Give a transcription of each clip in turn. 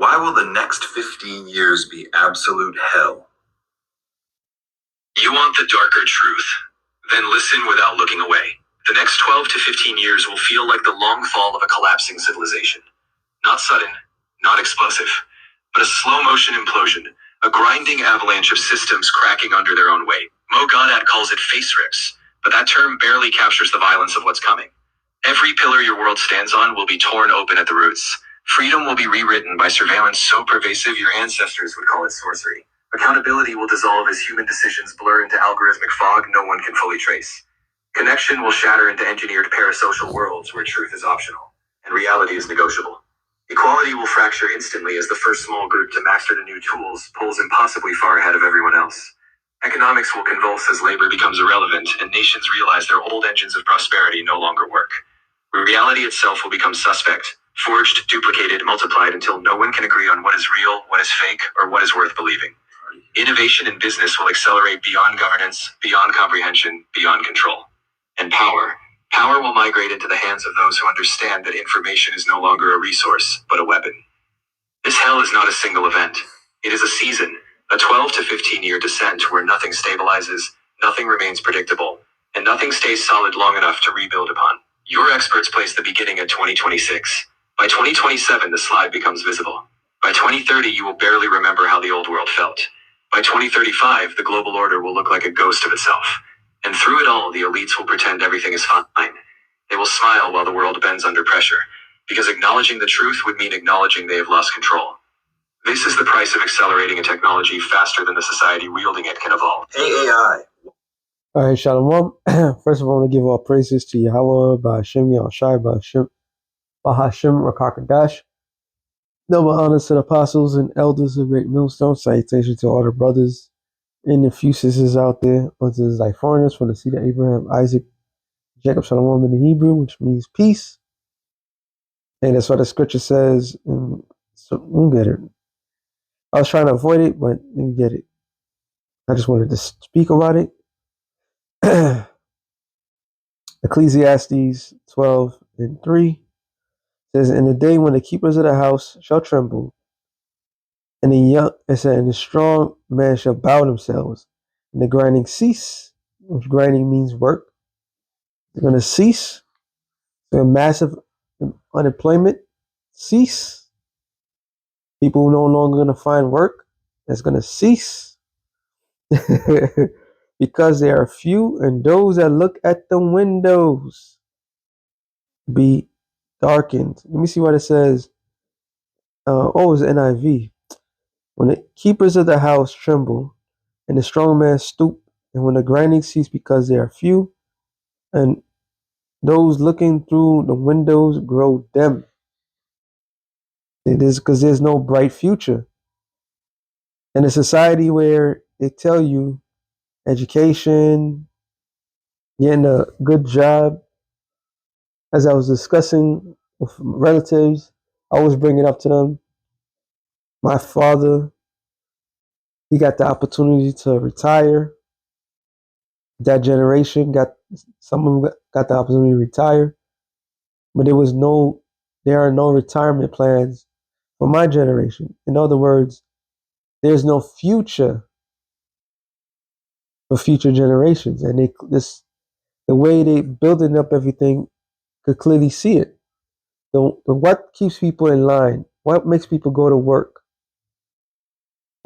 Why will the next 15 years be absolute hell? You want the darker truth? Then listen without looking away. The next 12 to 15 years will feel like the long fall of a collapsing civilization. Not sudden, not explosive, but a slow-motion implosion, a grinding avalanche of systems cracking under their own weight. Mo Goddard calls it face rips, but that term barely captures the violence of what's coming. Every pillar your world stands on will be torn open at the roots. Freedom will be rewritten by surveillance so pervasive your ancestors would call it sorcery. Accountability will dissolve as human decisions blur into algorithmic fog no one can fully trace. Connection will shatter into engineered parasocial worlds where truth is optional and reality is negotiable. Equality will fracture instantly as the first small group to master the new tools pulls impossibly far ahead of everyone else. Economics will convulse as labor becomes irrelevant and nations realize their old engines of prosperity no longer work. Reality itself will become suspect, forged, duplicated, multiplied until no one can agree on what is real, what is fake, or what is worth believing. Innovation in business will accelerate beyond governance, beyond comprehension, beyond control. And power will migrate into the hands of those who understand that information is no longer a resource, but a weapon. This hell is not a single event. It is a season, a 12 to 15-year descent where nothing stabilizes, nothing remains predictable, and nothing stays solid long enough to rebuild upon. Your experts place the beginning at 2026. By 2027, the slide becomes visible. By 2030, you will barely remember how the old world felt. By 2035, the global order will look like a ghost of itself. And through it all, the elites will pretend everything is fine. They will smile while the world bends under pressure, because acknowledging the truth would mean acknowledging they have lost control. This is the price of accelerating a technology faster than the society wielding it can evolve. AI. All right, Shalom. First of all, I want to give all praises to Yahweh, Ba'ashem, Yahushai, Bahashim, Rakakadash. Double honors to the apostles and elders of Great Millstone. Salutation to all the brothers and the few sisters out there. Unto the foreigners from the seed of Abraham, Isaac, Jacob, Shalom in the Hebrew, which means peace. And that's what the scripture says. And so we'll get it. I was trying to avoid it, but we get it. I just wanted to speak about it. Ecclesiastes 12:3 says, "In the day when the keepers of the house shall tremble, and the strong man shall bow themselves, and the grinding cease," which grinding means work. They're going to cease. So massive unemployment cease. People no longer going to find work. That's going to cease. Because there are few, and those that look at the windows be darkened. Let me see what it says. It's NIV. When the keepers of the house tremble, and the strong man stoop, and when the grinding cease because they are few, and those looking through the windows grow dim. It is because there's no bright future. In a society where they tell you education, getting a good job, as I was discussing with relatives, I was bringing up to them, my father, he got the opportunity to retire. That generation some of them got the opportunity to retire, but there are no retirement plans for my generation. In other words, there's no future for future generations, and the way they building up everything could clearly see it. What keeps people in line? What makes people go to work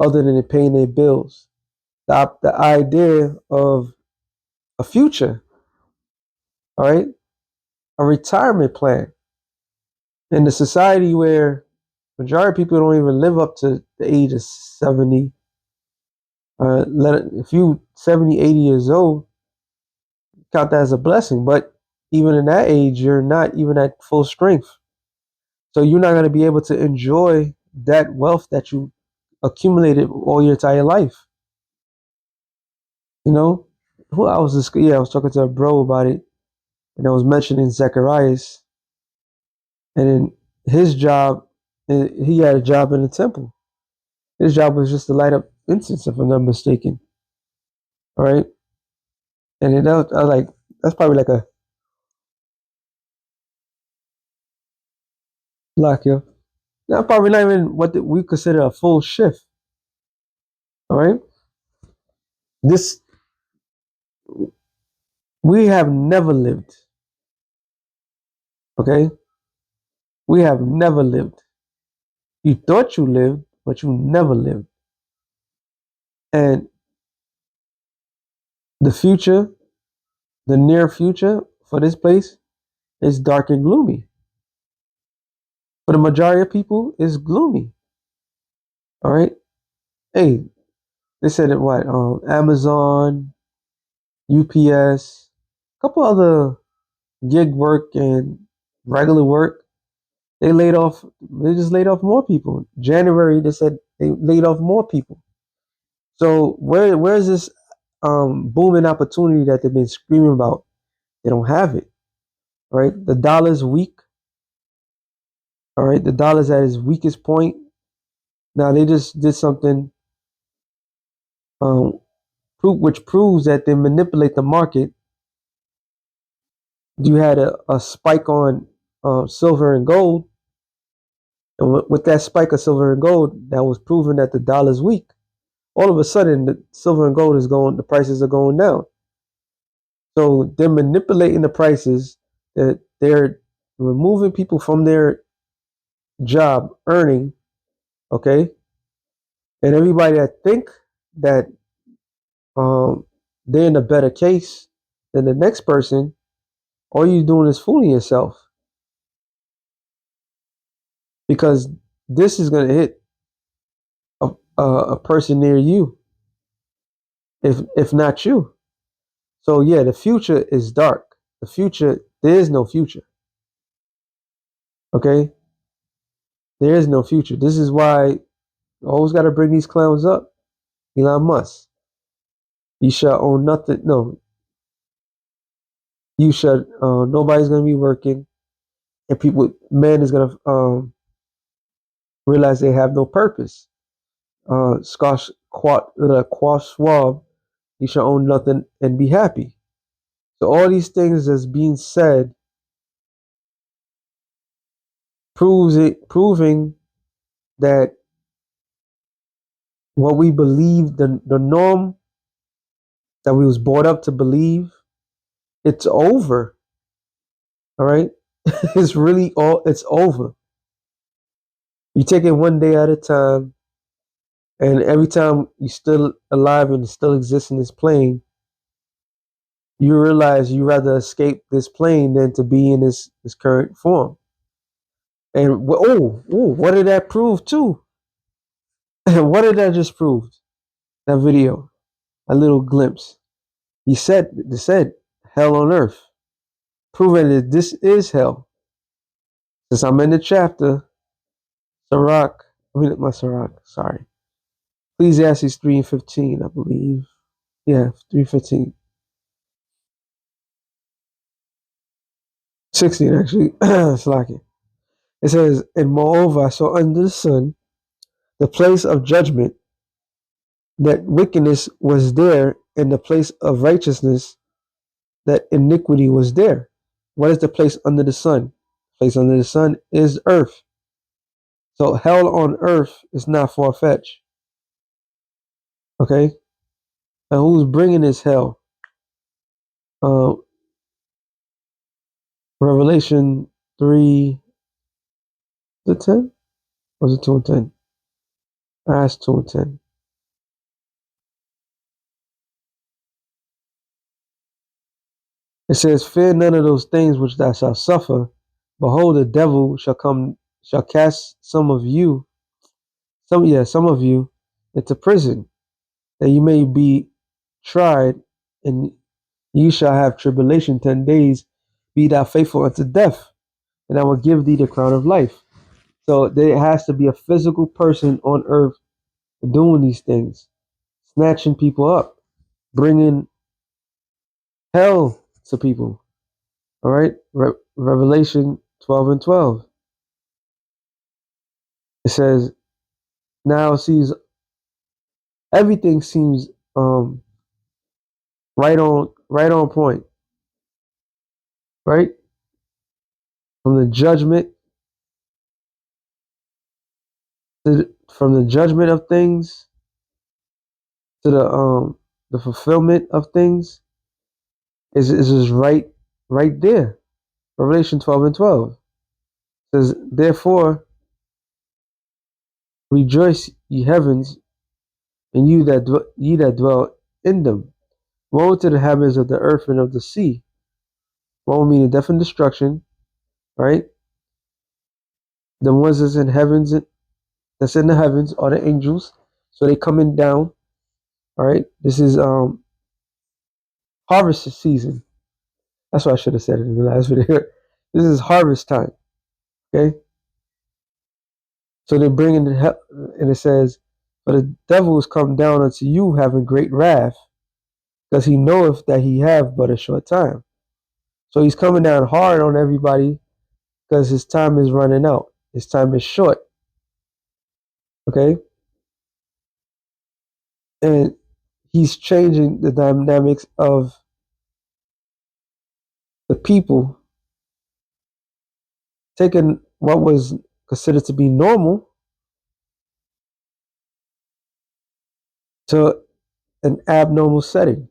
other than paying their bills? The idea of a future, all right, a retirement plan. In the society where majority of people don't even live up to the age of 70, if you 70, 80 years old, count that as a blessing. But even in that age, you're not even at full strength. So you're not going to be able to enjoy that wealth that you accumulated all your entire life. You know, I was talking to a bro about it, and I was mentioning Zacharias, and then his job, he had a job in the temple. His job was just to light up incense, if I'm not mistaken. All right, and then I was like, that's probably like a lock, yo. Now, probably not even what we consider a full shift. All right. This we have never lived. Okay. We have never lived. You thought you lived, but you never lived. And the future, the near future for this place is dark and gloomy. For the majority of people, it's gloomy. All right. Hey, they said it what? Amazon, UPS, a couple other gig work and regular work. They laid off. They just laid off more people. January, they said they laid off more people. So where's this booming opportunity that they've been screaming about? They don't have it. Right? The dollar's weak. All right, the dollar's at its weakest point. Now they just did something um, which proves that they manipulate the market. You had a spike on silver and gold, and with that spike of silver and gold, that was proving that the dollar's weak. All of a sudden, the silver and gold is going, the prices are going down. So they're manipulating the prices. That they're removing people from their job earning, okay, and everybody that think that they're in a better case than the next person, all you're doing is fooling yourself, because this is going to hit a person near you, if not you. So yeah, the future is dark. The future, there is no future. Okay, there is no future. This is why you always got to bring these clowns up. Elon Musk, you shall own nothing. No, you should. Nobody's going to be working, and people, man, is going to realize they have no purpose. Quash Schwab, you shall own nothing and be happy. So all these things that's being said proving that what we believe, the norm that we was brought up to believe, it's over. All right, it's over. You take it one day at a time, and every time you're still alive and still exist in this plane, you realize you rather escape this plane than to be in this current form. And what did that prove too? What did that just prove? That video, a little glimpse. They said hell on earth, proving that this is hell. Since I'm in the chapter, Sirach, I mean not Sirach, sorry. Ecclesiastes 3:15, I believe. Yeah, 3:15. 16 actually. Slacking. It says, and moreover I saw under the sun the place of judgment, that wickedness was there, and the place of righteousness, that iniquity was there. What is the place under the sun? The place under the sun is earth. So hell on earth is not far fetched. Okay, and who's bringing this hell? Uh, Revelation 3:10. Was it 2:10? That's 2:10. It says, "Fear none of those things which thou shalt suffer. Behold, the devil shall cast some of you into prison, that you may be tried, and you shall have tribulation 10 days. Be thou faithful unto death, and I will give thee the crown of life." So there has to be a physical person on earth doing these things, snatching people up, bringing hell to people. All right, Revelation 12:12. It says, "Now sees everything seems right on point, right? From the judgment from the judgment of things to the fulfillment of things is just right there. Revelation 12:12 says, "Therefore rejoice, ye heavens, and ye that dwell in them. Woe to the inhabitants of the earth and of the sea." Woe meaning death and destruction, right? The ones that's in the heavens are the angels, so they coming down. All right, this is harvest season. That's what I should have said in the last video. This is harvest time. Okay, so they're bringing and it says, "For the devil is come down unto you, having great wrath, because he knoweth that he have but a short time." So he's coming down hard on everybody because his time is running out. His time is short. Okay, and he's changing the dynamics of the people, taking what was considered to be normal to an abnormal setting.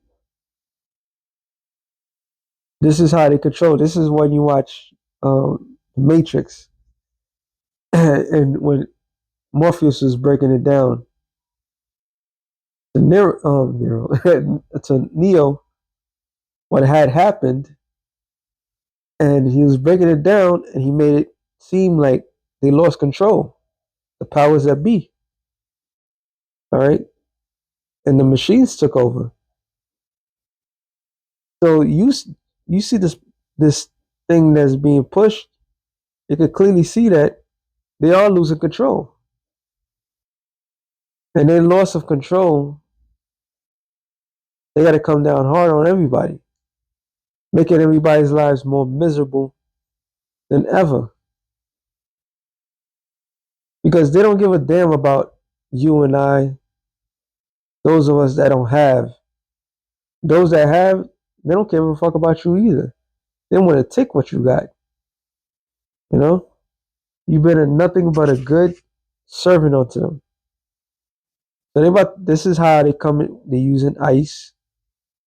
This is how they control. This is when you watch Matrix, and when Morpheus was breaking it down to to Neo, what had happened, and he was breaking it down, and he made it seem like they lost control, the powers that be. All right, and the machines took over. So you see this thing that's being pushed. You could clearly see that they are losing control, and their loss of control, they got to come down hard on everybody, making everybody's lives more miserable than ever, because they don't give a damn about you and I. Those of us that don't have, those that have, they don't give a fuck about you either. They want to take what you got. You know, you've been a nothing but a good servant unto them. So they about this is how they come in. They using ice,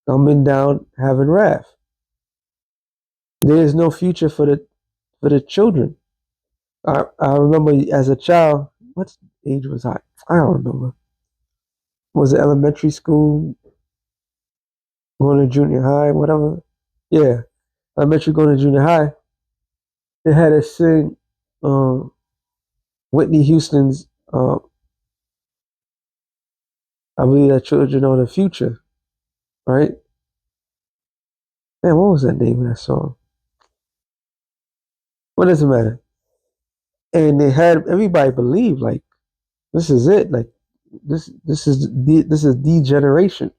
coming down, having wrath. There is no future for the children. I remember as a child. What age was I? I don't remember. Was it elementary school, going to junior high, whatever? Yeah, elementary, going to junior high. They had us sing um, Whitney Houston's. I believe that children are the future, right? Man, what was that name of that song? What does it matter? And they had everybody believe like this is it, like this is degeneration,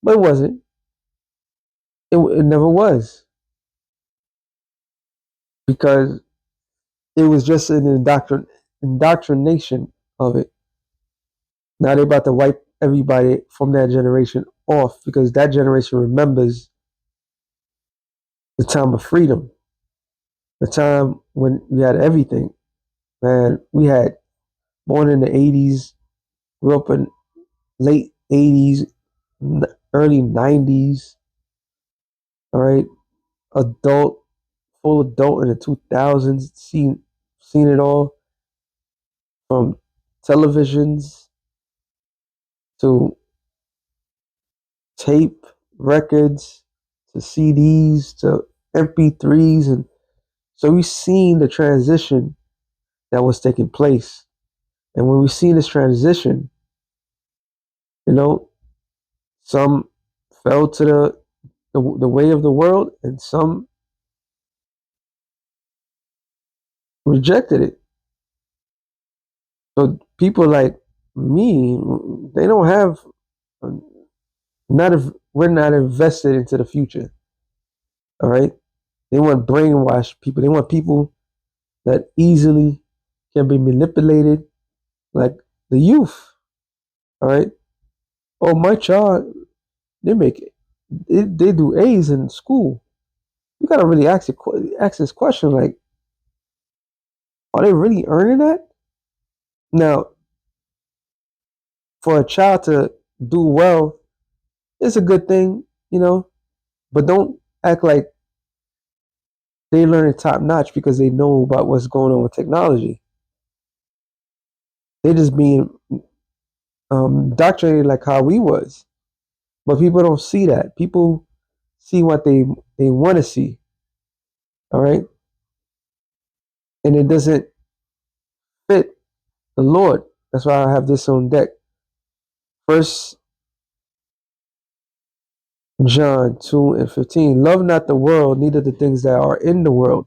but it wasn't. It never was because it was just an indoctrination of it. Now they're about to wipe everybody from that generation off because that generation remembers the time of freedom, the time when we had everything. Man, we had born in the 80s, grew up in late 80s, early 90s, all right, adult, full adult in the 2000s, seen it all from televisions to tape records to CDs to MP3s, and so we've seen the transition that was taking place. And when we see this transition, you know, some fell to the way of the world, and some rejected it. So people like me, they don't have not if we're not invested into the future. All right, they want brainwashed people. They want people that easily can be manipulated, like the youth. All right. Oh, my child, they make it. They do A's in school. You gotta really ask this question: like, are they really earning that? Now, for a child to do well, it's a good thing, but don't act like they learn it top notch because they know about what's going on with technology. They just being indoctrinated like how we was, but people don't see that. People see what they want to see. All right, and it doesn't fit the Lord. That's why I have this on deck. First John 2:15. Love not the world, neither the things that are in the world.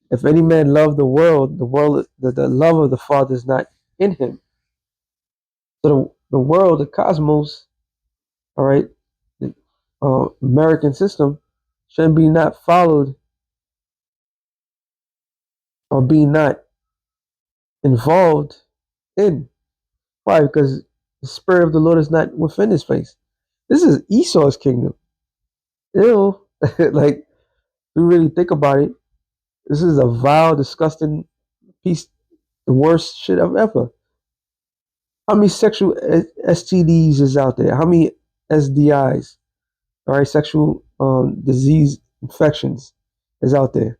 If any man love the world, the love of the Father is not in him. So the world, the cosmos, all right, the American system should be not followed or be not involved in. Why? Because the spirit of the Lord is not within this place. This is Esau's kingdom. Ew. Like, we really think about it, this is a vile, disgusting piece, the worst shit of ever. How many sexual STDs is out there? How many SDIs, all right, sexual disease infections is out there?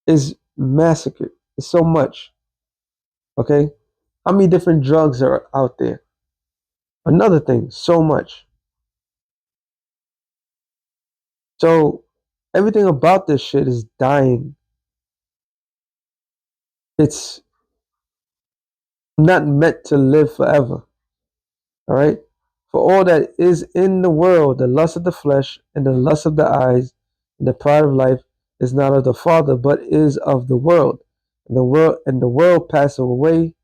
Is massacred. It's so much. Okay? How many different drugs are out there? Another thing, so much. So everything about this shit is dying. It's not meant to live forever. All right? For all that is in the world, the lust of the flesh and the lust of the eyes and the pride of life is not of the Father, but is of the world. And the world passeth away,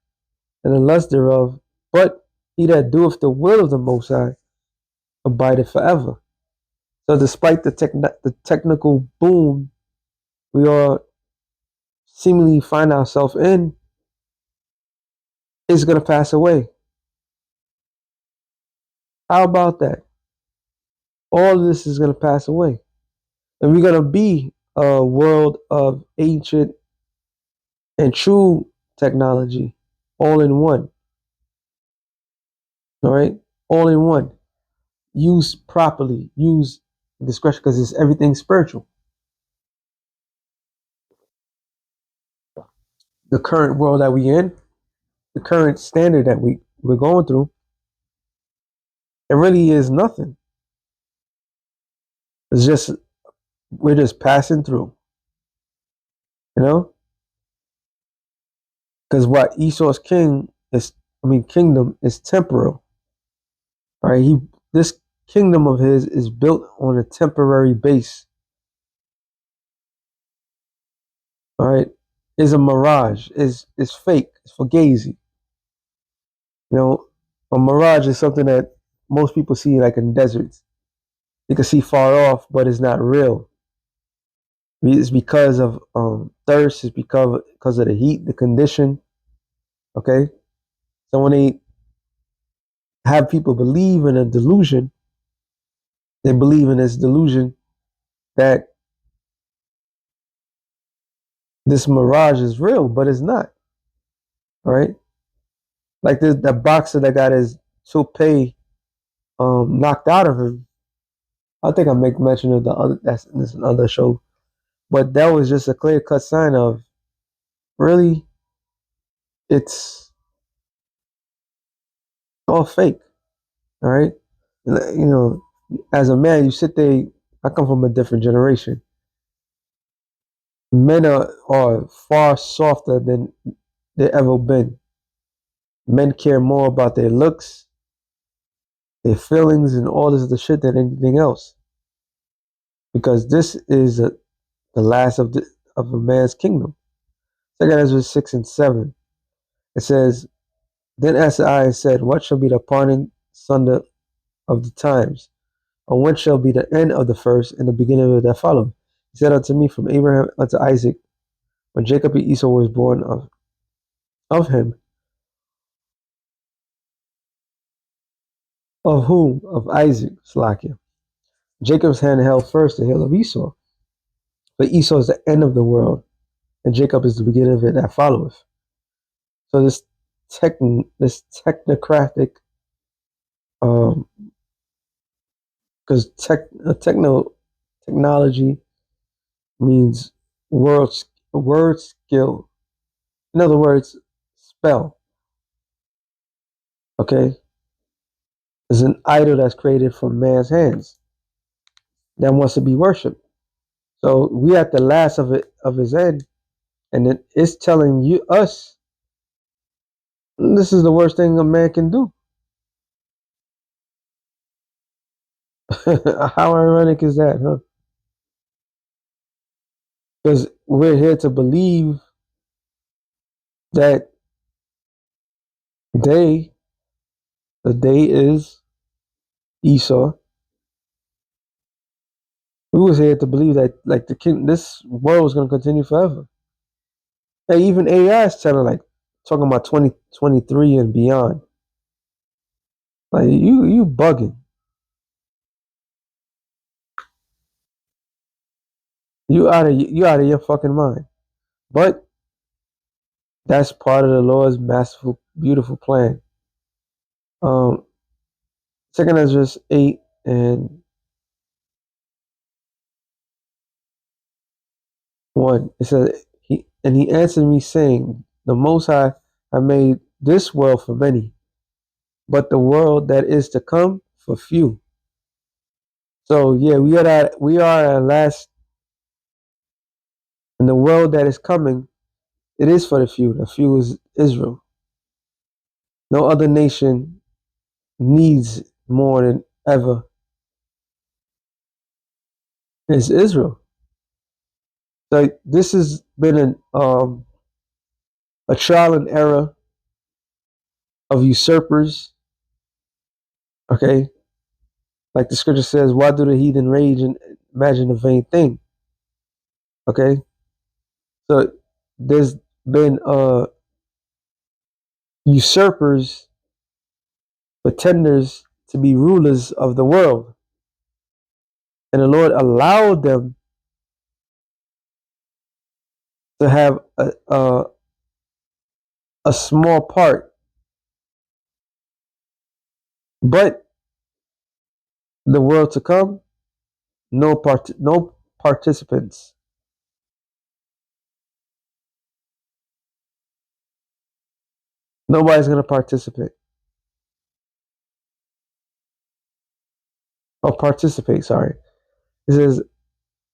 and the lust thereof. But he that doeth the will of the Most High abideth forever. So, despite the technical boom we all seemingly find ourselves in, it's going to pass away. How about that? All of this is going to pass away. And we're going to be a world of ancient and true technology all in one. All right? All in one. Use properly. Use discretion because it's everything spiritual. The current world that we're in, the current standard that we're going through, it really is nothing. It's just, we're just passing through, you know? Because what Esau's kingdom is temporal. All right, this kingdom of his is built on a temporary base. All right, is a mirage, is fake, it's fugazi. You know, a mirage is something that most people see like in deserts. You can see far off, but it's not real. It's because of thirst. It's because of the heat, the condition. Okay, so when they have people believe in a delusion, they believe in this delusion that this mirage is real, but it's not. All right, like that boxer that got his toupee knocked out of him. I think I make mention of the other that's another show, but that was just a clear cut sign of really it's all fake. All right, you know, as a man, you sit there. I come from a different generation. Men are far softer than they ever been. Men care more about their looks, their feelings, and all this other shit than anything else. Because this is the last of a man's kingdom. Second Ezra 6 and 7. It says, Then answered I and said, What shall be the parting sunder of the times? Or when shall be the end of the first and the beginning of that follow? He said unto me, From Abraham unto Isaac, when Jacob and Esau was born of him. Of whom? Of Isaac, Slakia. Jacob's hand held first the heel of Esau. But Esau is the end of the world, and Jacob is the beginning of it that followeth. So this this technocratic, um, because technology means word skill. In other words, spell. Okay, is an idol that's created from man's hands that wants to be worshipped. So we at the last of his end, and it's telling us this is the worst thing a man can do. How ironic is that, huh? Because we're here to believe that they, the day is Esau. We was here to believe that like this world was going to continue forever. And even AI is telling like talking about 2023 and beyond. Like you bugging. You out of your fucking mind. But that's part of the Lord's masterful, beautiful plan. Um, Second Ezra 8:1. It says he answered me saying, the Most High I made this world for many, but the world that is to come for few. So yeah, we are at last, in the world that is coming. It is for the few. The few is Israel. No other nation needs more than ever is Israel. So this has been a trial and error of usurpers. Okay, like the scripture says, why do the heathen rage and imagine a vain thing? Okay, so there's been usurpers, pretenders to be rulers of the world, and the Lord allowed them to have a small part, but the world to come, no participants. Nobody's gonna participate or participate. Sorry, it says,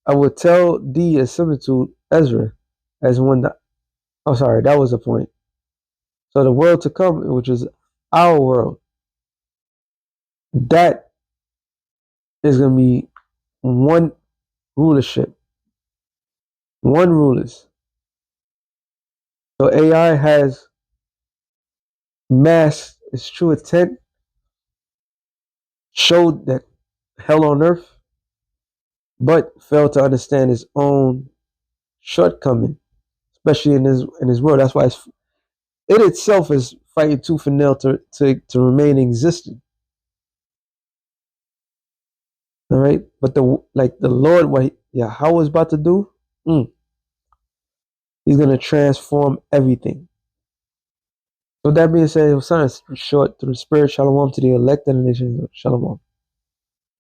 "I will tell thee a similitude, Ezra, as when the." Oh, sorry, that was the point. So the world to come, which is our world, that is gonna be one rulership, one rulers. So AI has masked its true intent, showed that hell on earth, but failed to understand its own shortcoming, especially in his world. That's why it itself is fighting tooth and nail to remain existent. All right, but the Lord, what Yahweh is about to do, He's gonna transform everything. So with that being said, son, short through the spirit, shalom to the elect and the nation, shalom.